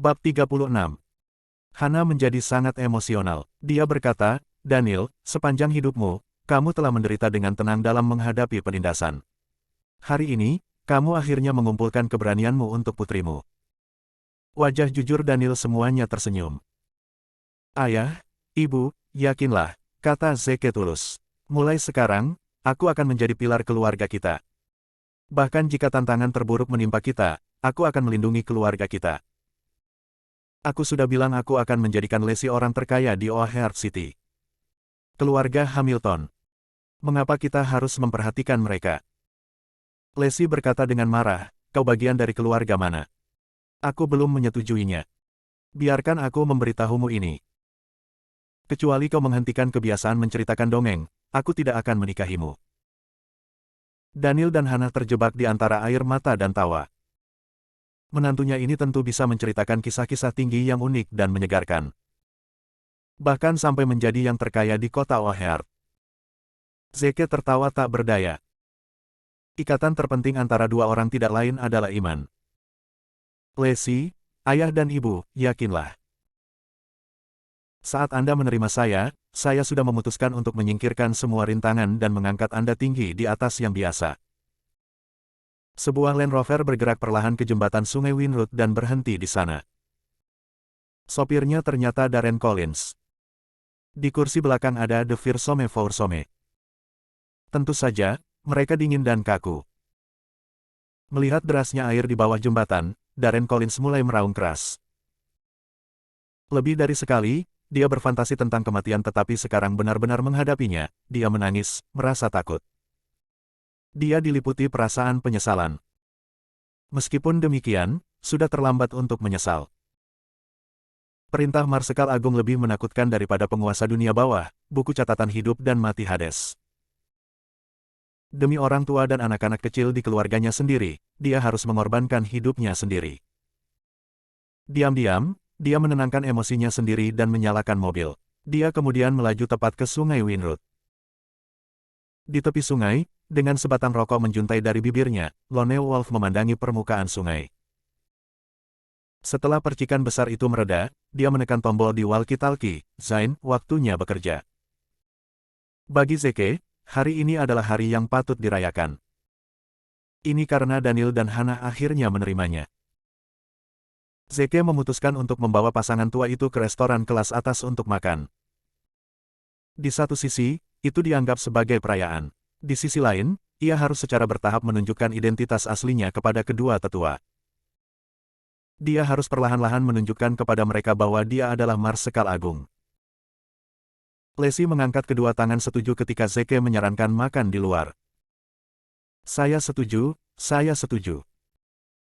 Bab 36. Hana menjadi sangat emosional. Dia berkata, Daniel, sepanjang hidupmu, kamu telah menderita dengan tenang dalam menghadapi penindasan. Hari ini, kamu akhirnya mengumpulkan keberanianmu untuk putrimu. Wajah jujur Daniel semuanya tersenyum. Ayah, ibu, yakinlah, kata Zeke tulus. Mulai sekarang, aku akan menjadi pilar keluarga kita. Bahkan jika tantangan terburuk menimpa kita, aku akan melindungi keluarga kita. Aku sudah bilang aku akan menjadikan Lacey orang terkaya di O'Hare City. Keluarga Hamilton. Mengapa kita harus memperhatikan mereka? Lacey berkata dengan marah, kau bagian dari keluarga mana? Aku belum menyetujuinya. Biarkan aku memberitahumu ini. Kecuali kau menghentikan kebiasaan menceritakan dongeng, aku tidak akan menikahimu. Daniel dan Hana terjebak di antara air mata dan tawa. Menantunya ini tentu bisa menceritakan kisah-kisah tinggi yang unik dan menyegarkan. Bahkan sampai menjadi yang terkaya di kota O'Hare. Zeke tertawa tak berdaya. Ikatan terpenting antara dua orang tidak lain adalah iman. Lacey, ayah dan ibu, yakinlah. Saat Anda menerima saya sudah memutuskan untuk menyingkirkan semua rintangan dan mengangkat Anda tinggi di atas yang biasa. Sebuah Land Rover bergerak perlahan ke jembatan Sungai Winroot dan berhenti di sana. Sopirnya ternyata Darren Collins. Di kursi belakang ada De Viersome Foursome. Tentu saja, mereka dingin dan kaku. Melihat derasnya air di bawah jembatan, Darren Collins mulai meraung keras. Lebih dari sekali, dia berfantasi tentang kematian tetapi sekarang benar-benar menghadapinya, dia menangis, merasa takut. Dia diliputi perasaan penyesalan. Meskipun demikian, sudah terlambat untuk menyesal. Perintah Marsekal Agung lebih menakutkan daripada penguasa dunia bawah, buku catatan hidup dan mati Hades. Demi orang tua dan anak-anak kecil di keluarganya sendiri, dia harus mengorbankan hidupnya sendiri. Diam-diam, dia menenangkan emosinya sendiri dan menyalakan mobil. Dia kemudian melaju tepat ke Sungai Winroot. Di tepi sungai, dengan sebatang rokok menjuntai dari bibirnya, Lone Wolf memandangi permukaan sungai. Setelah percikan besar itu mereda, dia menekan tombol di walkie-talkie, Zain, waktunya bekerja. Bagi Zeke, hari ini adalah hari yang patut dirayakan. Ini karena Daniel dan Hana akhirnya menerimanya. Zeke memutuskan untuk membawa pasangan tua itu ke restoran kelas atas untuk makan. Di satu sisi, itu dianggap sebagai perayaan. Di sisi lain, ia harus secara bertahap menunjukkan identitas aslinya kepada kedua tetua. Dia harus perlahan-lahan menunjukkan kepada mereka bahwa dia adalah Marsekal Agung. Lacey mengangkat kedua tangan setuju ketika Zeke menyarankan makan di luar. Saya setuju, saya setuju.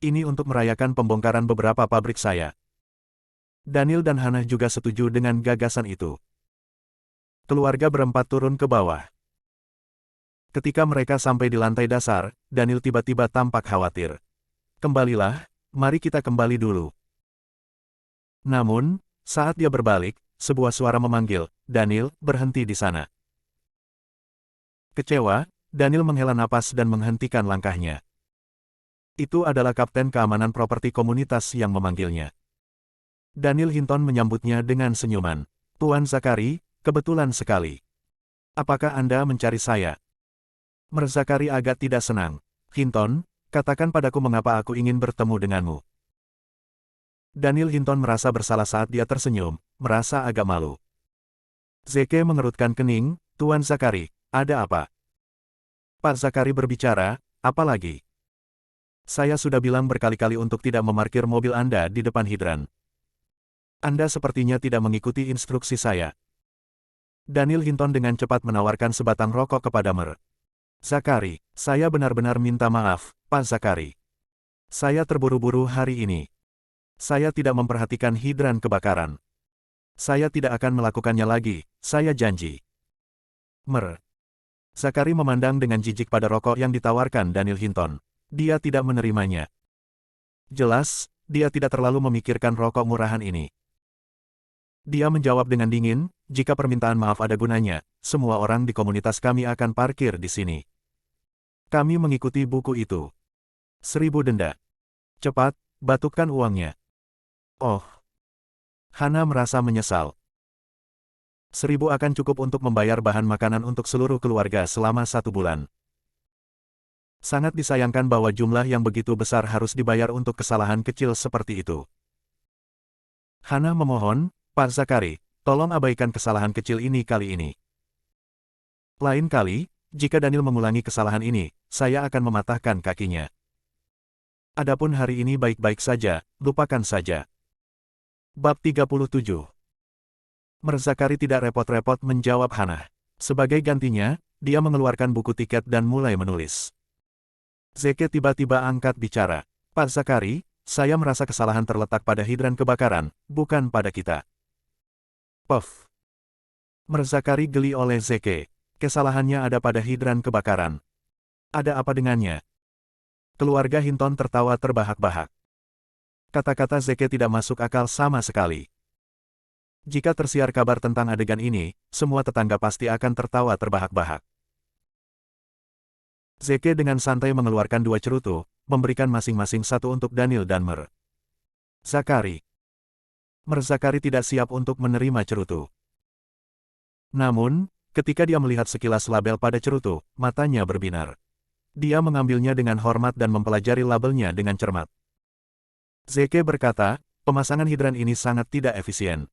Ini untuk merayakan pembongkaran beberapa pabrik saya. Daniel dan Hana juga setuju dengan gagasan itu. Keluarga berempat turun ke bawah. Ketika mereka sampai di lantai dasar, Daniel tiba-tiba tampak khawatir. Kembalilah, mari kita kembali dulu. Namun, saat dia berbalik, sebuah suara memanggil, Daniel, berhenti di sana. Kecewa, Daniel menghela napas dan menghentikan langkahnya. Itu adalah Kapten Keamanan Properti Komunitas yang memanggilnya. Daniel Hinton menyambutnya dengan senyuman. Tuan Zakari, kebetulan sekali. Apakah Anda mencari saya? Zakari agak tidak senang. Hinton, katakan padaku mengapa aku ingin bertemu denganmu. Daniel Hinton merasa bersalah saat dia tersenyum, merasa agak malu. Zeke mengerutkan kening, Tuan Zakari, ada apa? Pak Zakari berbicara, apa lagi? Saya sudah bilang berkali-kali untuk tidak memarkir mobil Anda di depan hidran. Anda sepertinya tidak mengikuti instruksi saya. Daniel Hinton dengan cepat menawarkan sebatang rokok kepada Zakari, saya benar-benar minta maaf, Pak Zakari. Saya terburu-buru hari ini. Saya tidak memperhatikan hidran kebakaran. Saya tidak akan melakukannya lagi, saya janji. Zakari memandang dengan jijik pada rokok yang ditawarkan Daniel Hinton. Dia tidak menerimanya. Jelas, dia tidak terlalu memikirkan rokok murahan ini. Dia menjawab dengan dingin, jika permintaan maaf ada gunanya, semua orang di komunitas kami akan parkir di sini. Kami mengikuti buku itu. 1000 denda. Cepat, batukkan uangnya. Oh, Hana merasa menyesal. 1.000 akan cukup untuk membayar bahan makanan untuk seluruh keluarga selama 1 bulan. Sangat disayangkan bahwa jumlah yang begitu besar harus dibayar untuk kesalahan kecil seperti itu. Hana memohon, Pak Zakari, tolong abaikan kesalahan kecil ini kali ini. Lain kali, jika Daniel mengulangi kesalahan ini, saya akan mematahkan kakinya. Adapun hari ini baik-baik saja, lupakan saja. Bab 37. Zakari tidak repot-repot menjawab Hana. Sebagai gantinya, dia mengeluarkan buku tiket dan mulai menulis. Zeke tiba-tiba angkat bicara. Pak Zakari, saya merasa kesalahan terletak pada hidran kebakaran, bukan pada kita. Puff. Zakari geli oleh Zeke. Kesalahannya ada pada hidran kebakaran. Ada apa dengannya? Keluarga Hinton tertawa terbahak-bahak. Kata-kata Zeke tidak masuk akal sama sekali. Jika tersiar kabar tentang adegan ini, semua tetangga pasti akan tertawa terbahak-bahak. Zeke dengan santai mengeluarkan 2 cerutu, memberikan masing-masing 1 untuk Daniel dan Zakari. Zakari tidak siap untuk menerima cerutu. Namun, ketika dia melihat sekilas label pada cerutu, matanya berbinar. Dia mengambilnya dengan hormat dan mempelajari labelnya dengan cermat. Zeke berkata, pemasangan hidran ini sangat tidak efisien.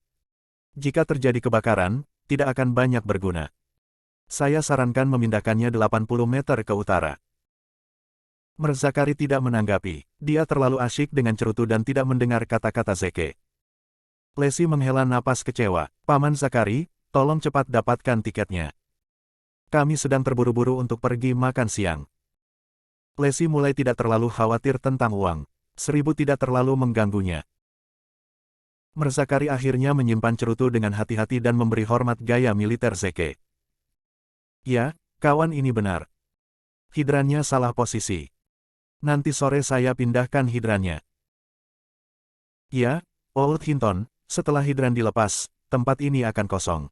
Jika terjadi kebakaran, tidak akan banyak berguna. Saya sarankan memindahkannya 80 meter ke utara. Zakari tidak menanggapi. Dia terlalu asyik dengan cerutu dan tidak mendengar kata-kata Zeke. Lesi menghela napas kecewa. Paman Zakari, tolong cepat dapatkan tiketnya. Kami sedang terburu-buru untuk pergi makan siang. Lesi mulai tidak terlalu khawatir tentang uang. 1.000 tidak terlalu mengganggunya. Zakari akhirnya menyimpan cerutu dengan hati-hati dan memberi hormat gaya militer Zeke. Ya, kawan ini benar. Hidrannya salah posisi. Nanti sore saya pindahkan hidrannya. Ya, Old Hinton, setelah hidran dilepas, tempat ini akan kosong.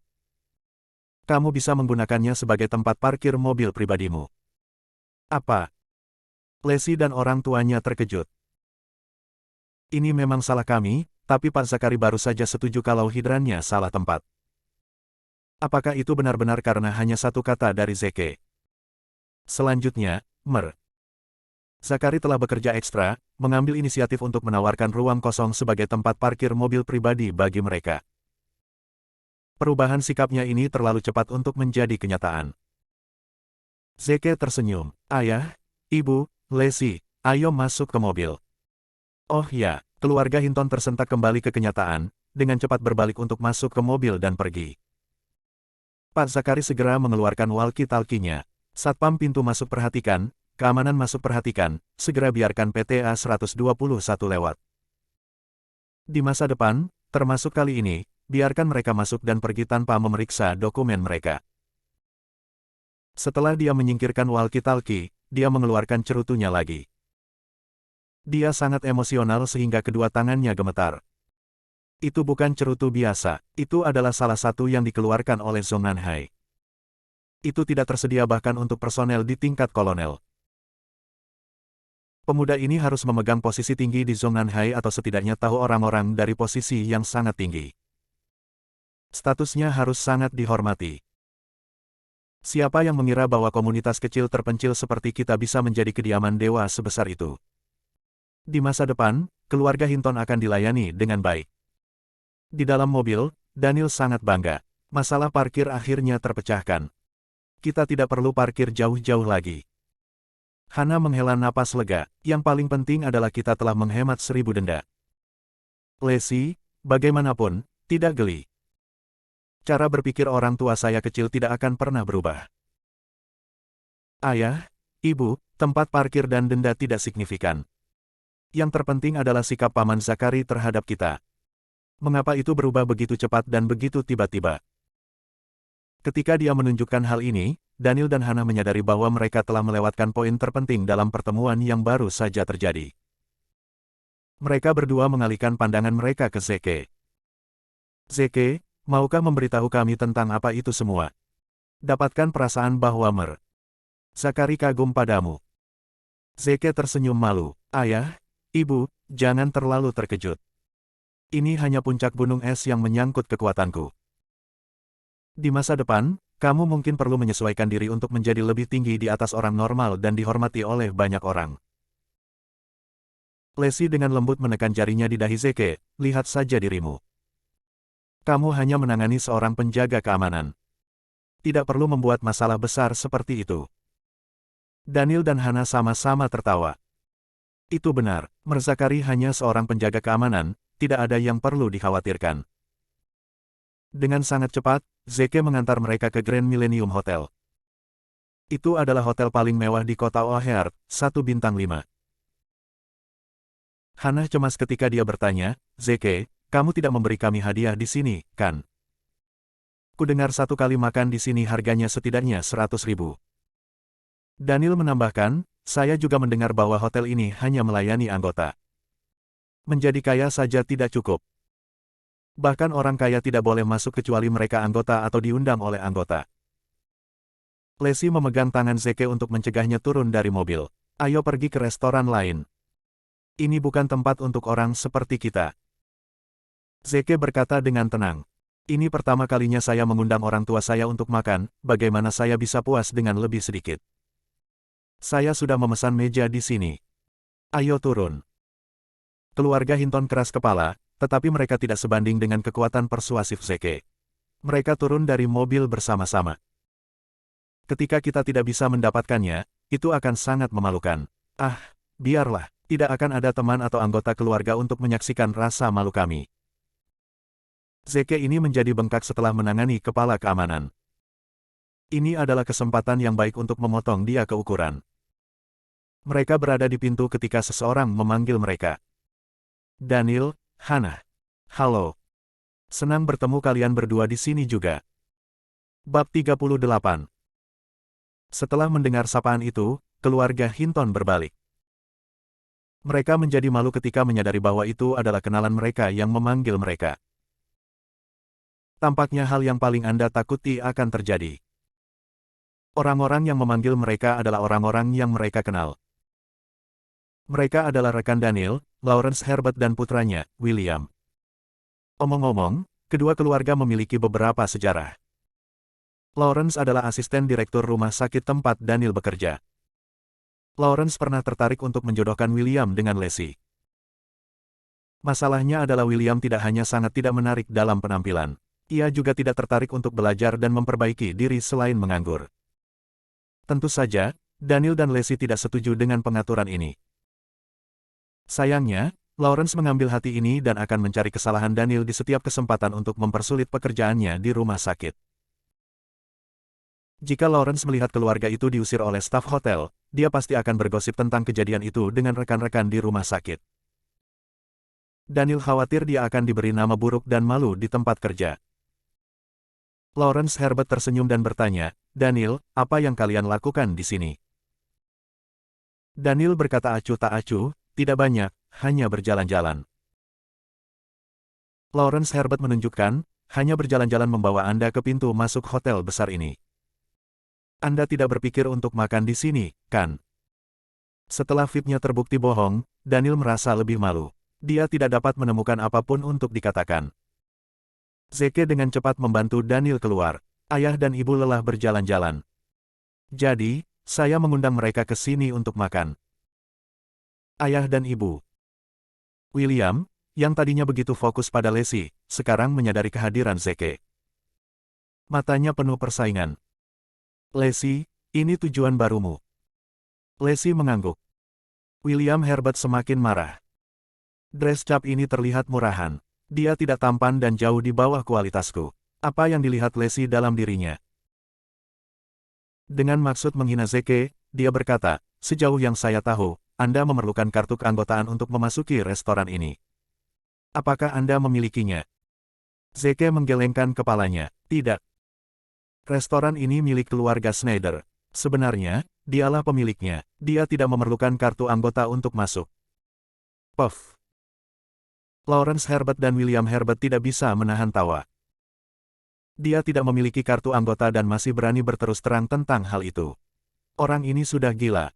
Kamu bisa menggunakannya sebagai tempat parkir mobil pribadimu. Apa? Lesi dan orang tuanya terkejut. Ini memang salah kami, tapi Pak Zakari baru saja setuju kalau hidrannya salah tempat. Apakah itu benar-benar karena hanya 1 kata dari Zeke? Selanjutnya, Zakari telah bekerja ekstra, mengambil inisiatif untuk menawarkan ruang kosong sebagai tempat parkir mobil pribadi bagi mereka. Perubahan sikapnya ini terlalu cepat untuk menjadi kenyataan. Zeke tersenyum. Ayah, Ibu, Lesi, ayo masuk ke mobil. Oh ya. Keluarga Hinton tersentak kembali ke kenyataan, dengan cepat berbalik untuk masuk ke mobil dan pergi. Pak Zakari segera mengeluarkan walkie-talkie-nya. Satpam pintu masuk perhatikan, keamanan masuk perhatikan, segera biarkan PTA 121 lewat. Di masa depan, termasuk kali ini, biarkan mereka masuk dan pergi tanpa memeriksa dokumen mereka. Setelah dia menyingkirkan walkie-talkie, dia mengeluarkan cerutunya lagi. Dia sangat emosional sehingga kedua tangannya gemetar. Itu bukan cerutu biasa, itu adalah salah satu yang dikeluarkan oleh Zhong Nanhai. Itu tidak tersedia bahkan untuk personel di tingkat kolonel. Pemuda ini harus memegang posisi tinggi di Zhong Nanhai atau setidaknya tahu orang-orang dari posisi yang sangat tinggi. Statusnya harus sangat dihormati. Siapa yang mengira bahwa komunitas kecil terpencil seperti kita bisa menjadi kediaman dewa sebesar itu? Di masa depan, keluarga Hinton akan dilayani dengan baik. Di dalam mobil, Daniel sangat bangga. Masalah parkir akhirnya terpecahkan. Kita tidak perlu parkir jauh-jauh lagi. Hana menghela napas lega. Yang paling penting adalah kita telah menghemat 1.000 denda. Lesi, bagaimanapun, tidak geli. Cara berpikir orang tua saya kecil tidak akan pernah berubah. Ayah, Ibu, tempat parkir dan denda tidak signifikan. Yang terpenting adalah sikap Paman Zakari terhadap kita. Mengapa itu berubah begitu cepat dan begitu tiba-tiba? Ketika dia menunjukkan hal ini, Daniel dan Hana menyadari bahwa mereka telah melewatkan poin terpenting dalam pertemuan yang baru saja terjadi. Mereka berdua mengalihkan pandangan mereka ke Zeke. Zeke, maukah memberitahu kami tentang apa itu semua? Dapatkan perasaan bahwa Zakari kagum padamu. Zeke tersenyum malu. Ayah, Ibu, jangan terlalu terkejut. Ini hanya puncak gunung es yang menyangkut kekuatanku. Di masa depan, kamu mungkin perlu menyesuaikan diri untuk menjadi lebih tinggi di atas orang normal dan dihormati oleh banyak orang. Lacey dengan lembut menekan jarinya di dahi Zeke, lihat saja dirimu. Kamu hanya menangani seorang penjaga keamanan. Tidak perlu membuat masalah besar seperti itu. Daniel dan Hana sama-sama tertawa. Itu benar, Merzakari hanya seorang penjaga keamanan, tidak ada yang perlu dikhawatirkan. Dengan sangat cepat, Zeke mengantar mereka ke Grand Millennium Hotel. Itu adalah hotel paling mewah di kota O'Hare, 1 bintang 5. Hana cemas ketika dia bertanya, Zeke, kamu tidak memberi kami hadiah di sini, kan? Kudengar satu kali makan di sini harganya setidaknya 100.000. Daniel menambahkan, saya juga mendengar bahwa hotel ini hanya melayani anggota. Menjadi kaya saja tidak cukup. Bahkan orang kaya tidak boleh masuk kecuali mereka anggota atau diundang oleh anggota. Lacey memegang tangan Zeke untuk mencegahnya turun dari mobil. Ayo pergi ke restoran lain. Ini bukan tempat untuk orang seperti kita. Zeke berkata dengan tenang. Ini pertama kalinya saya mengundang orang tua saya untuk makan, bagaimana saya bisa puas dengan lebih sedikit. Saya sudah memesan meja di sini. Ayo turun. Keluarga Hinton keras kepala, tetapi mereka tidak sebanding dengan kekuatan persuasif Zeke. Mereka turun dari mobil bersama-sama. Ketika kita tidak bisa mendapatkannya, itu akan sangat memalukan. Ah, biarlah, tidak akan ada teman atau anggota keluarga untuk menyaksikan rasa malu kami. Zeke ini menjadi bengkak setelah menangani kepala keamanan. Ini adalah kesempatan yang baik untuk memotong dia ke ukuran. Mereka berada di pintu ketika seseorang memanggil mereka. Daniel, Hana. Halo. Senang bertemu kalian berdua di sini juga. Bab 38. Setelah mendengar sapaan itu, keluarga Hinton berbalik. Mereka menjadi malu ketika menyadari bahwa itu adalah kenalan mereka yang memanggil mereka. Tampaknya hal yang paling Anda takuti akan terjadi. Orang-orang yang memanggil mereka adalah orang-orang yang mereka kenal. Mereka adalah rekan Daniel, Lawrence Herbert dan putranya, William. Omong-omong, kedua keluarga memiliki beberapa sejarah. Lawrence adalah asisten direktur rumah sakit tempat Daniel bekerja. Lawrence pernah tertarik untuk menjodohkan William dengan Lacey. Masalahnya adalah William tidak hanya sangat tidak menarik dalam penampilan. Ia juga tidak tertarik untuk belajar dan memperbaiki diri selain menganggur. Tentu saja, Daniel dan Lacey tidak setuju dengan pengaturan ini. Sayangnya, Lawrence mengambil hati ini dan akan mencari kesalahan Daniel di setiap kesempatan untuk mempersulit pekerjaannya di rumah sakit. Jika Lawrence melihat keluarga itu diusir oleh staf hotel, dia pasti akan bergosip tentang kejadian itu dengan rekan-rekan di rumah sakit. Daniel khawatir dia akan diberi nama buruk dan malu di tempat kerja. Lawrence Herbert tersenyum dan bertanya, Daniel, apa yang kalian lakukan di sini? Daniel berkata acuh tak acuh, tidak banyak, hanya berjalan-jalan. Lawrence Herbert menunjukkan, hanya berjalan-jalan membawa Anda ke pintu masuk hotel besar ini. Anda tidak berpikir untuk makan di sini, kan? Setelah VIP-nya terbukti bohong, Daniel merasa lebih malu. Dia tidak dapat menemukan apapun untuk dikatakan. Zeke dengan cepat membantu Daniel keluar. Ayah dan ibu lelah berjalan-jalan. Jadi, saya mengundang mereka ke sini untuk makan. Ayah dan ibu. William, yang tadinya begitu fokus pada Lacey, sekarang menyadari kehadiran Zeke. Matanya penuh persaingan. Lacey, ini tujuan barumu. Lacey mengangguk. William Herbert semakin marah. Dress cap ini terlihat murahan. Dia tidak tampan dan jauh di bawah kualitasku. Apa yang dilihat Lacey dalam dirinya? Dengan maksud menghina Zeke, dia berkata, sejauh yang saya tahu, Anda memerlukan kartu keanggotaan untuk memasuki restoran ini. Apakah Anda memilikinya? Zeke menggelengkan kepalanya. Tidak. Restoran ini milik keluarga Schneider. Sebenarnya, dialah pemiliknya. Dia tidak memerlukan kartu anggota untuk masuk. Puff. Lawrence Herbert dan William Herbert tidak bisa menahan tawa. Dia tidak memiliki kartu anggota dan masih berani berterus terang tentang hal itu. Orang ini sudah gila.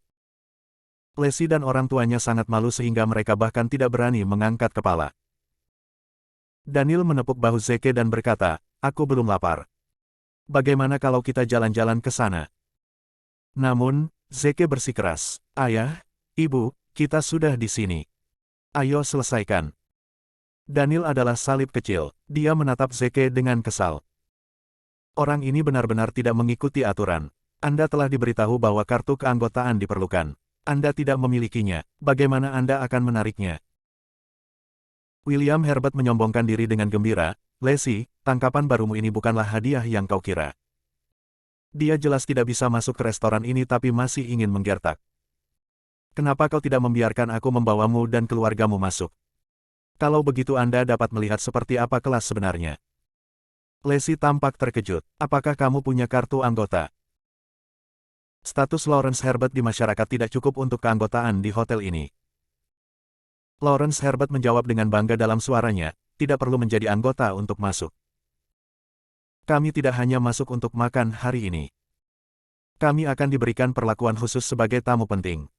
Lacey dan orang tuanya sangat malu sehingga mereka bahkan tidak berani mengangkat kepala. Daniel menepuk bahu Zeke dan berkata, aku belum lapar. Bagaimana kalau kita jalan-jalan ke sana? Namun, Zeke bersikeras, ayah, ibu, kita sudah di sini. Ayo selesaikan. Daniel adalah salib kecil, dia menatap Zeke dengan kesal. Orang ini benar-benar tidak mengikuti aturan. Anda telah diberitahu bahwa kartu keanggotaan diperlukan. Anda tidak memilikinya, bagaimana Anda akan menariknya? William Herbert menyombongkan diri dengan gembira, Lacey, tangkapan barumu ini bukanlah hadiah yang kau kira. Dia jelas tidak bisa masuk ke restoran ini tapi masih ingin menggertak. Kenapa kau tidak membiarkan aku membawamu dan keluargamu masuk? Kalau begitu Anda dapat melihat seperti apa kelas sebenarnya. Lacey tampak terkejut. Apakah kamu punya kartu anggota? Status Lawrence Herbert di masyarakat tidak cukup untuk keanggotaan di hotel ini. Lawrence Herbert menjawab dengan bangga dalam suaranya, tidak perlu menjadi anggota untuk masuk. Kami tidak hanya masuk untuk makan hari ini. Kami akan diberikan perlakuan khusus sebagai tamu penting.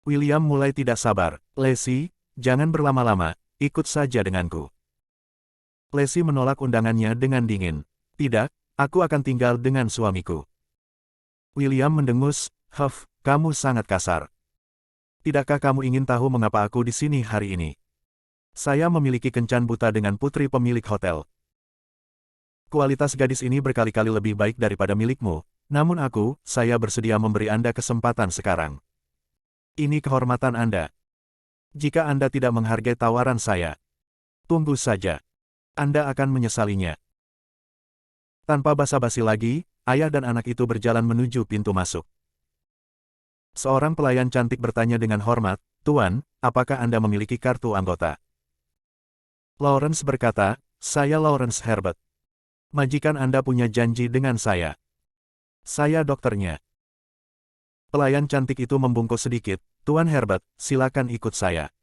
William mulai tidak sabar. Lacey, jangan berlama-lama, ikut saja denganku. Lacey menolak undangannya dengan dingin. Tidak, aku akan tinggal dengan suamiku. William mendengus, Huff, kamu sangat kasar. Tidakkah kamu ingin tahu mengapa aku di sini hari ini? Saya memiliki kencan buta dengan putri pemilik hotel. Kualitas gadis ini berkali-kali lebih baik daripada milikmu, namun saya bersedia memberi Anda kesempatan sekarang. Ini kehormatan Anda. Jika Anda tidak menghargai tawaran saya, tunggu saja. Anda akan menyesalinya. Tanpa basa-basi lagi, ayah dan anak itu berjalan menuju pintu masuk. Seorang pelayan cantik bertanya dengan hormat, Tuan, apakah Anda memiliki kartu anggota? Lawrence berkata, saya Lawrence Herbert. Majikan Anda punya janji dengan saya. Saya dokternya. Pelayan cantik itu membungkuk sedikit, Tuan Herbert, silakan ikut saya.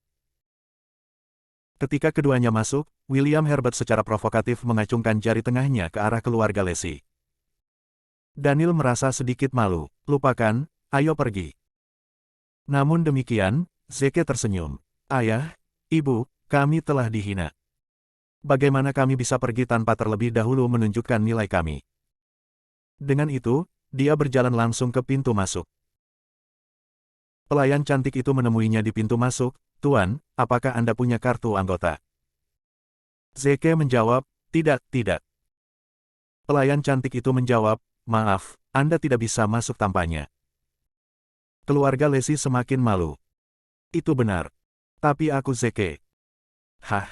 Ketika keduanya masuk, William Herbert secara provokatif mengacungkan jari tengahnya ke arah keluarga Lacey. Daniel merasa sedikit malu. Lupakan, ayo pergi. Namun demikian, Zeke tersenyum. Ayah, ibu, kami telah dihina. Bagaimana kami bisa pergi tanpa terlebih dahulu menunjukkan nilai kami? Dengan itu, dia berjalan langsung ke pintu masuk. Pelayan cantik itu menemuinya di pintu masuk, Tuan, apakah Anda punya kartu anggota? Zeke menjawab, tidak. Pelayan cantik itu menjawab, maaf, Anda tidak bisa masuk tanpanya. Keluarga Lacey semakin malu. Itu benar. Tapi aku Zeke. Hah?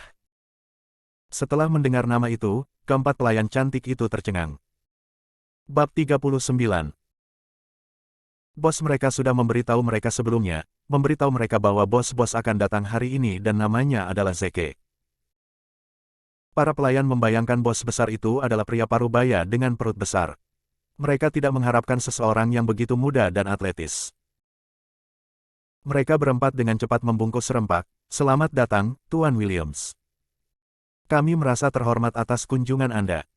Setelah mendengar nama itu, keempat pelayan cantik itu tercengang. Bab 39. Bos mereka sudah memberitahu mereka sebelumnya, memberitahu mereka bahwa bos-bos akan datang hari ini dan namanya adalah Zeke. Para pelayan membayangkan bos besar itu adalah pria parubaya dengan perut besar. Mereka tidak mengharapkan seseorang yang begitu muda dan atletis. Mereka berempat dengan cepat membungkus serempak, selamat datang, Tuan Williams. Kami merasa terhormat atas kunjungan Anda.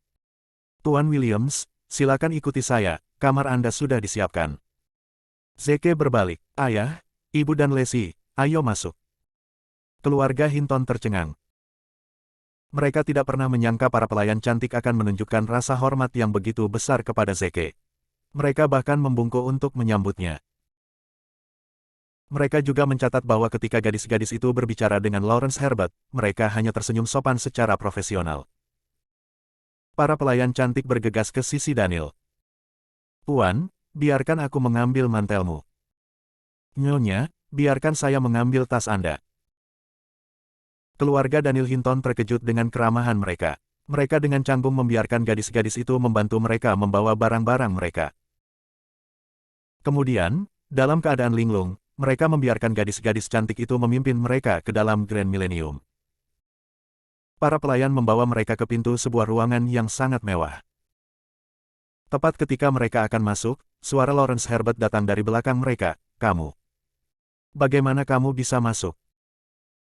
Tuan Williams, silakan ikuti saya, kamar Anda sudah disiapkan. Zeke berbalik, ayah, ibu dan Lacey, ayo masuk. Keluarga Hinton tercengang. Mereka tidak pernah menyangka para pelayan cantik akan menunjukkan rasa hormat yang begitu besar kepada Zeke. Mereka bahkan membungkuk untuk menyambutnya. Mereka juga mencatat bahwa ketika gadis-gadis itu berbicara dengan Lawrence Herbert, mereka hanya tersenyum sopan secara profesional. Para pelayan cantik bergegas ke sisi Daniel. Puan, biarkan aku mengambil mantelmu. Nyonya, biarkan saya mengambil tas Anda. Keluarga Daniel Hinton terkejut dengan keramahan mereka. Mereka dengan canggung membiarkan gadis-gadis itu membantu mereka membawa barang-barang mereka. Kemudian, dalam keadaan linglung, mereka membiarkan gadis-gadis cantik itu memimpin mereka ke dalam Grand Millennium. Para pelayan membawa mereka ke pintu sebuah ruangan yang sangat mewah. Tepat ketika mereka akan masuk, suara Lawrence Herbert datang dari belakang mereka, kamu. Bagaimana kamu bisa masuk?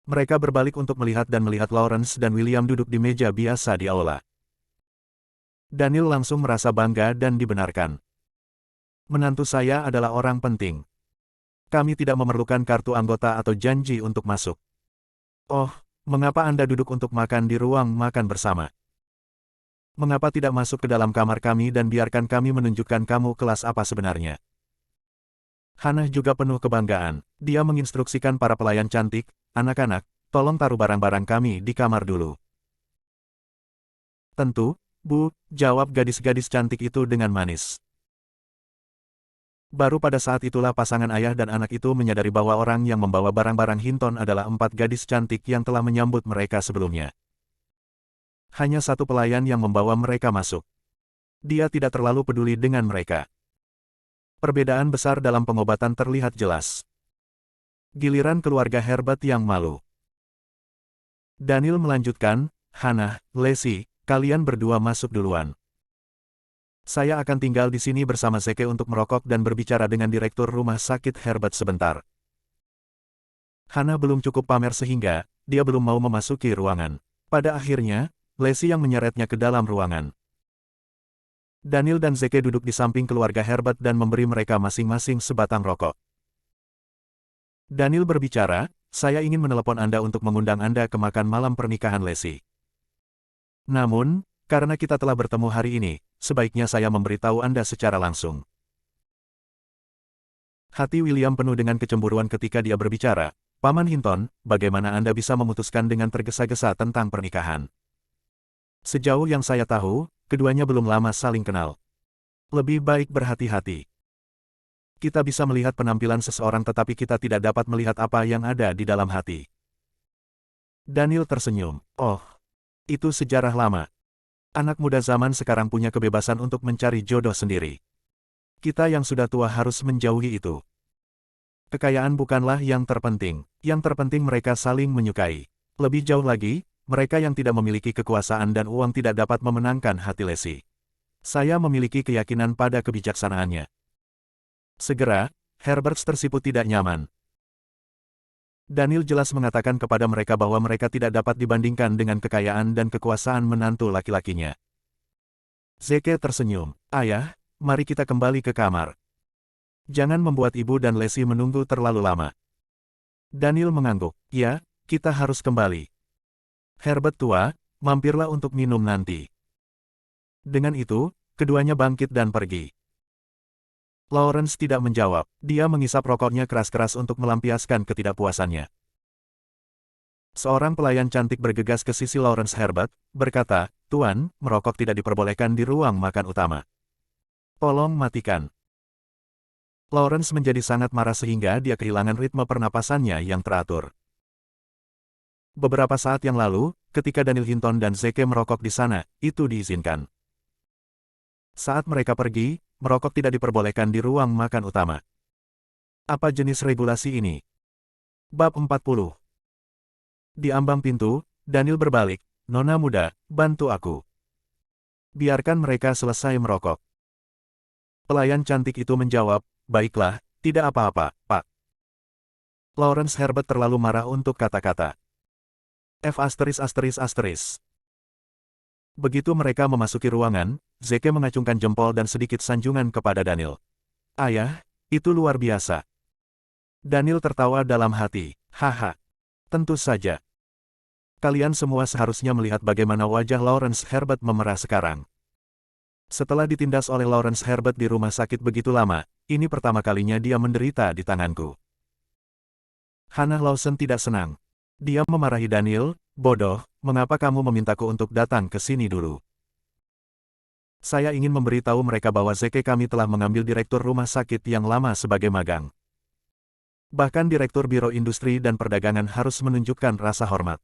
Mereka berbalik untuk melihat Lawrence dan William duduk di meja biasa di aula. Daniel langsung merasa bangga dan dibenarkan. Menantu saya adalah orang penting. Kami tidak memerlukan kartu anggota atau janji untuk masuk. Oh, Mengapa Anda duduk untuk makan di ruang makan bersama? Mengapa tidak masuk ke dalam kamar kami dan biarkan kami menunjukkan kamu kelas apa sebenarnya? Hannah juga penuh kebanggaan. Dia menginstruksikan para pelayan cantik, anak-anak, tolong taruh barang-barang kami di kamar dulu. Tentu, Bu, jawab gadis-gadis cantik itu dengan manis. Baru pada saat itulah pasangan ayah dan anak itu menyadari bahwa orang yang membawa barang-barang Hinton adalah 4 gadis cantik yang telah menyambut mereka sebelumnya. Hanya satu pelayan yang membawa mereka masuk. Dia tidak terlalu peduli dengan mereka. Perbedaan besar dalam pengobatan terlihat jelas. Giliran keluarga Herbert yang malu. Daniel melanjutkan, Hannah, Lacey, kalian berdua masuk duluan. Saya akan tinggal di sini bersama Zeke untuk merokok dan berbicara dengan direktur rumah sakit Herbert sebentar. Hannah belum cukup pamer sehingga, dia belum mau memasuki ruangan. Pada akhirnya, Lacey yang menyeretnya ke dalam ruangan. Daniel dan Zeke duduk di samping keluarga Herbert dan memberi mereka masing-masing sebatang rokok. Daniel berbicara, saya ingin menelepon Anda untuk mengundang Anda ke makan malam pernikahan Lacey. Namun, karena kita telah bertemu hari ini, sebaiknya saya memberitahu Anda secara langsung. Hati William penuh dengan kecemburuan ketika dia berbicara, Paman Hinton, bagaimana Anda bisa memutuskan dengan tergesa-gesa tentang pernikahan? Sejauh yang saya tahu, keduanya belum lama saling kenal. Lebih baik berhati-hati. Kita bisa melihat penampilan seseorang tetapi kita tidak dapat melihat apa yang ada di dalam hati. Daniel tersenyum. Oh, itu sejarah lama. Anak muda zaman sekarang punya kebebasan untuk mencari jodoh sendiri. Kita yang sudah tua harus menjauhi itu. Kekayaan bukanlah yang terpenting. Yang terpenting mereka saling menyukai. Lebih jauh lagi, mereka yang tidak memiliki kekuasaan dan uang tidak dapat memenangkan hati Lacey. Saya memiliki keyakinan pada kebijaksanaannya. Segera, Herbert tersipu tidak nyaman. Daniel jelas mengatakan kepada mereka bahwa mereka tidak dapat dibandingkan dengan kekayaan dan kekuasaan menantu laki-lakinya. Zeke tersenyum. Ayah, mari kita kembali ke kamar. Jangan membuat ibu dan Lacey menunggu terlalu lama. Daniel mengangguk. Ya, kita harus kembali. Herbert tua, mampirlah untuk minum nanti. Dengan itu, keduanya bangkit dan pergi. Lawrence tidak menjawab. Dia mengisap rokoknya keras-keras untuk melampiaskan ketidakpuasannya. Seorang pelayan cantik bergegas ke sisi Lawrence Herbert, berkata, Tuan, merokok tidak diperbolehkan di ruang makan utama. Tolong matikan. Lawrence menjadi sangat marah sehingga dia kehilangan ritme pernapasannya yang teratur. Beberapa saat yang lalu, ketika Daniel Hinton dan Zeke merokok di sana, itu diizinkan. Saat mereka pergi, merokok tidak diperbolehkan di ruang makan utama. Apa jenis regulasi ini? Bab 40. Di ambang pintu, Daniel berbalik, Nona muda, bantu aku. Biarkan mereka selesai merokok. Pelayan cantik itu menjawab, baiklah, tidak apa-apa, Pak. Lawrence Herbert terlalu marah untuk kata-kata. F***. Begitu mereka memasuki ruangan, Zeke mengacungkan jempol dan sedikit sanjungan kepada Daniel. Ayah, itu luar biasa. Daniel tertawa dalam hati. Haha. Tentu saja. Kalian semua seharusnya melihat bagaimana wajah Lawrence Herbert memerah sekarang. Setelah ditindas oleh Lawrence Herbert di rumah sakit begitu lama, ini pertama kalinya dia menderita di tanganku. Hannah Lawson tidak senang. Dia memarahi Daniel, bodoh, mengapa kamu memintaku untuk datang ke sini dulu? Saya ingin memberitahu mereka bahwa Zeke kami telah mengambil direktur rumah sakit yang lama sebagai magang. Bahkan direktur Biro Industri dan Perdagangan harus menunjukkan rasa hormat.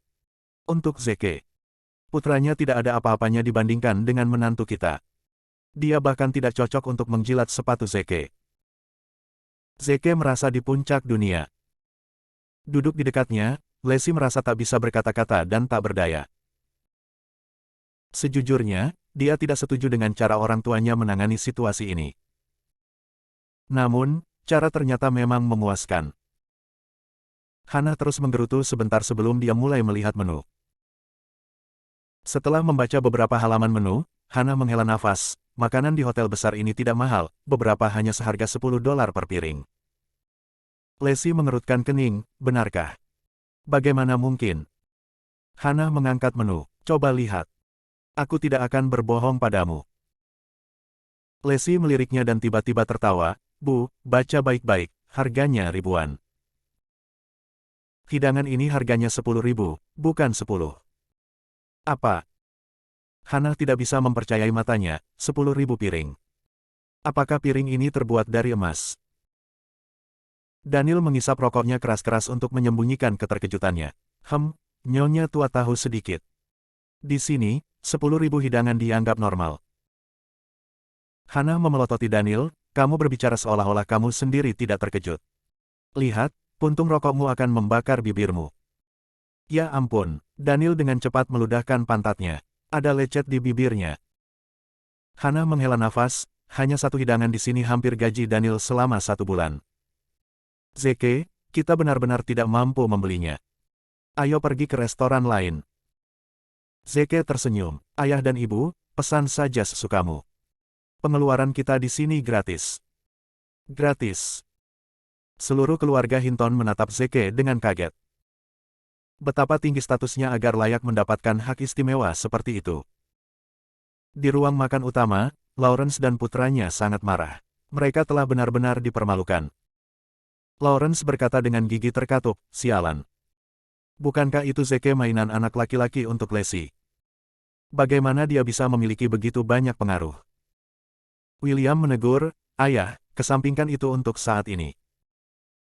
Untuk Zeke, putranya tidak ada apa-apanya dibandingkan dengan menantu kita. Dia bahkan tidak cocok untuk menjilat sepatu Zeke. Zeke merasa di puncak dunia. Duduk di dekatnya, Lacey merasa tak bisa berkata-kata dan tak berdaya. Sejujurnya, dia tidak setuju dengan cara orang tuanya menangani situasi ini. Namun, cara ternyata memang memuaskan. Hannah terus menggerutu sebentar sebelum dia mulai melihat menu. Setelah membaca beberapa halaman menu, Hannah menghela nafas. Makanan di hotel besar ini tidak mahal, beberapa hanya seharga $10 per piring. Lacey mengerutkan kening, benarkah? Bagaimana mungkin? Hana mengangkat menu. Coba lihat. Aku tidak akan berbohong padamu. Lesi meliriknya dan tiba-tiba tertawa. Bu, baca baik-baik, harganya ribuan. Hidangan ini harganya 10.000, bukan 10. Apa? Hana tidak bisa mempercayai matanya, 10.000 piring. Apakah piring ini terbuat dari emas? Daniel mengisap rokoknya keras-keras untuk menyembunyikan keterkejutannya. Nyonya tua tahu sedikit. Di sini, 10.000 hidangan dianggap normal. Hana memelototi Daniel, kamu berbicara seolah-olah kamu sendiri tidak terkejut. Lihat, puntung rokokmu akan membakar bibirmu. Ya ampun, Daniel dengan cepat meludahkan pantatnya. Ada lecet di bibirnya. Hana menghela nafas, hanya satu hidangan di sini hampir gaji Daniel selama 1 bulan. Zeke, kita benar-benar tidak mampu membelinya. Ayo pergi ke restoran lain. Zeke tersenyum. Ayah dan ibu, pesan saja sesukamu. Pengeluaran kita di sini gratis. Gratis. Seluruh keluarga Hinton menatap Zeke dengan kaget. Betapa tinggi statusnya agar layak mendapatkan hak istimewa seperti itu. Di ruang makan utama, Lawrence dan putranya sangat marah. Mereka telah benar-benar dipermalukan. Lawrence berkata dengan gigi terkatup, sialan. Bukankah itu Zeke mainan anak laki-laki untuk Lesi? Bagaimana dia bisa memiliki begitu banyak pengaruh? William menegur, ayah, kesampingkan itu untuk saat ini.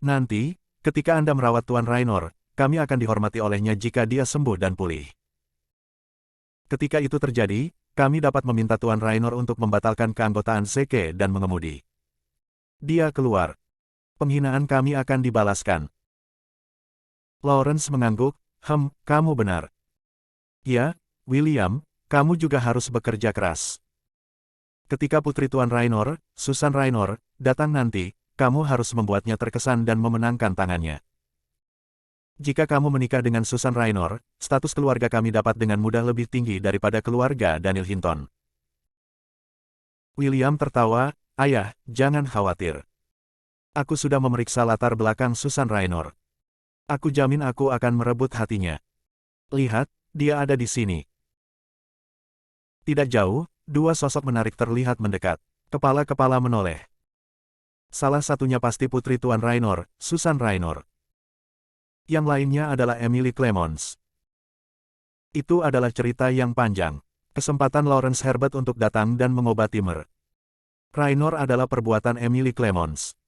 Nanti, ketika Anda merawat Tuan Raynor, kami akan dihormati olehnya jika dia sembuh dan pulih. Ketika itu terjadi, kami dapat meminta Tuan Raynor untuk membatalkan keanggotaan Zeke dan mengemudi. Dia keluar. Penghinaan kami akan dibalaskan. Lawrence mengangguk, kamu benar. Ya, William, kamu juga harus bekerja keras. Ketika putri Tuan Raynor, Susan Raynor, datang nanti, kamu harus membuatnya terkesan dan memenangkan tangannya. Jika kamu menikah dengan Susan Raynor, status keluarga kami dapat dengan mudah lebih tinggi daripada keluarga Daniel Hinton. William tertawa, ayah, jangan khawatir. Aku sudah memeriksa latar belakang Susan Raynor. Aku jamin aku akan merebut hatinya. Lihat, dia ada di sini. Tidak jauh, dua sosok menarik terlihat mendekat. Kepala-kepala menoleh. Salah satunya pasti putri Tuan Raynor, Susan Raynor. Yang lainnya adalah Emily Clemons. Itu adalah cerita yang panjang. Kesempatan Lawrence Herbert untuk datang dan mengobati Raynor adalah perbuatan Emily Clemons.